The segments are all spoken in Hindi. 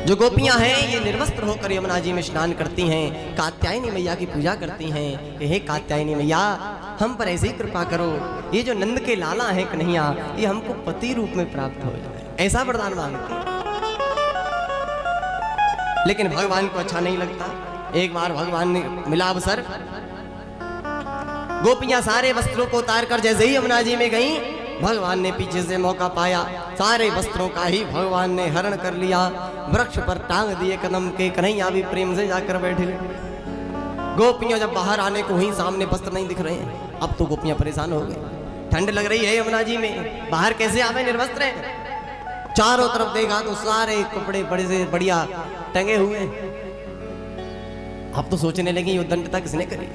जो गोपियां हैं ये निर्वस्त्र होकर यमुना जी में स्नान करती हैं, कात्यायनी मैया की पूजा करती हैं कि हे कात्यायनी मैया हम पर ऐसी कृपा करो, ये जो नंद के लाला हैं कन्हैया ये हमको पति रूप में प्राप्त हो जाए, ऐसा वरदान मांगती हैं। लेकिन भगवान को अच्छा नहीं लगता। एक बार भगवान ने मिला अवसर, गोपियां सारे वस्त्रों को उतार कर जैसे ही यमुना जी में गईं, भगवान ने पीछे से मौका पाया, सारे वस्त्रों का ही भगवान ने हरण कर लिया, वृक्ष पर टांग दिए कदम के, कन्हैया भी प्रेम से जाकर बैठे। गोपियां जब बाहर आने को ही सामने वस्त्र नहीं दिख रहे हैं, अब तो गोपियां परेशान हो गई, ठंड लग रही है यमुना जी में, बाहर कैसे आवे निर्वस्त्र है। चारों तरफ देखा तो सारे कपड़े बड़े से बढ़िया टंगे हुए। अब तो सोचने लगी ये उद्दंडता किसने करी।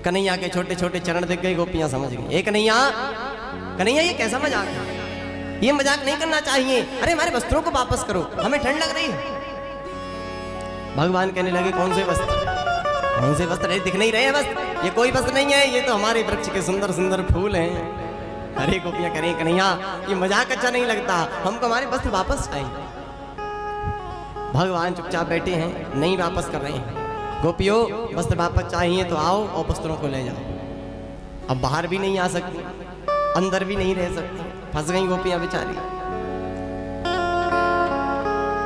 कन्हैया के छोटे छोटे चरण दिख गए, गोपियां समझ गई, कन्हैया कन्हैया ये कैसा मजाक है, ये मजाक नहीं करना चाहिए, अरे हमारे वस्त्रों को वापस करो, हमें ठंड लग रही है। भगवान कहने लगे कौन से वस्त्र, कौन से वस्त्र, दिख नहीं रहे हैं वस्त्र, ये कोई वस्त्र नहीं है, ये तो हमारे वृक्ष के सुंदर सुंदर फूल हैं। अरे गोपियां करें कन्हैया ये मजाक अच्छा नहीं लगता, हमको हमारे वस्त्र वापस चाहिए। भगवान चुपचाप बैठे हैं, नहीं वापस कर रहे हैं। गोपियों वस्त्र वापस चाहिए तो आओ और वस्त्रों को ले जाओ। अब बाहर भी नहीं आ सकती, अंदर भी नहीं रह सकती, फंस गई गोपियां बेचारी।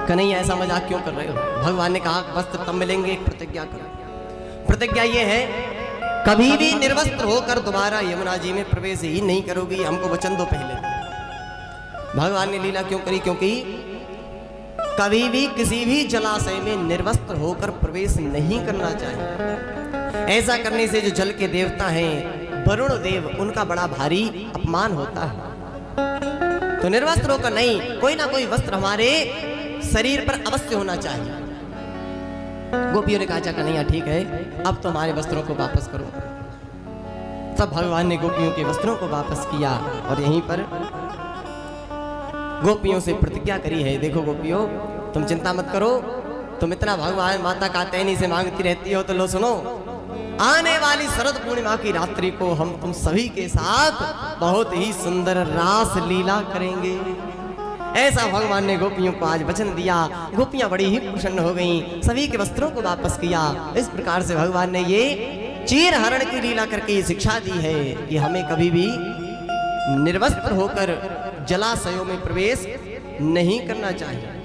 कन्हैया ऐसा मजाक क्यों कर रहे हो। भगवान ने कहा वस्त्र तब मिलेंगे, एक प्रतिज्ञा करो। प्रतिज्ञा ये है कभी भी निर्वस्त्र होकर दोबारा यमुना जी में प्रवेश ही नहीं करोगी, हमको वचन दो पहले। भगवान ने लीला क्यों करी, क्योंकि कभी भी किसी भी जलाशय में निर्वस्त्र होकर प्रवेश नहीं करना चाहिए। ऐसा करने से जो जल के देवता हैं वरुण देव, उनका बड़ा भारी अपमान होता है। तो निर्वस्त्र होकर नहीं, कोई ना कोई वस्त्र हमारे शरीर पर अवश्य होना चाहिए। गोपियों ने कहा अच्छा कन्हैया ठीक है, अब तो हमारे वस्त्रों को वापस करो। तब भगवान ने गोपियों के वस्त्रों को वापस किया और यहीं पर गोपियों से प्रतिज्ञा करी है, देखो गोपियों तुम चिंता मत करो, तुम इतना भगवान माता कात्यायनी से मांगती रहती हो, तो लो सुनो, आने वाली शरद पूर्णिमा की रात्रि को हम तुम सभी के साथ बहुत ही सुंदर रास लीला करेंगे। ऐसा भगवान ने गोपियों को आज वचन दिया। गोपियां बड़ी ही प्रसन्न हो गईं, सभी के वस्त्रों को वापस किया। इस प्रकार से भगवान ने ये चीर हरण की लीला करके शिक्षा दी है कि हमें कभी भी निर्वस्त्र होकर जलाशयों में प्रवेश नहीं करना चाहिए।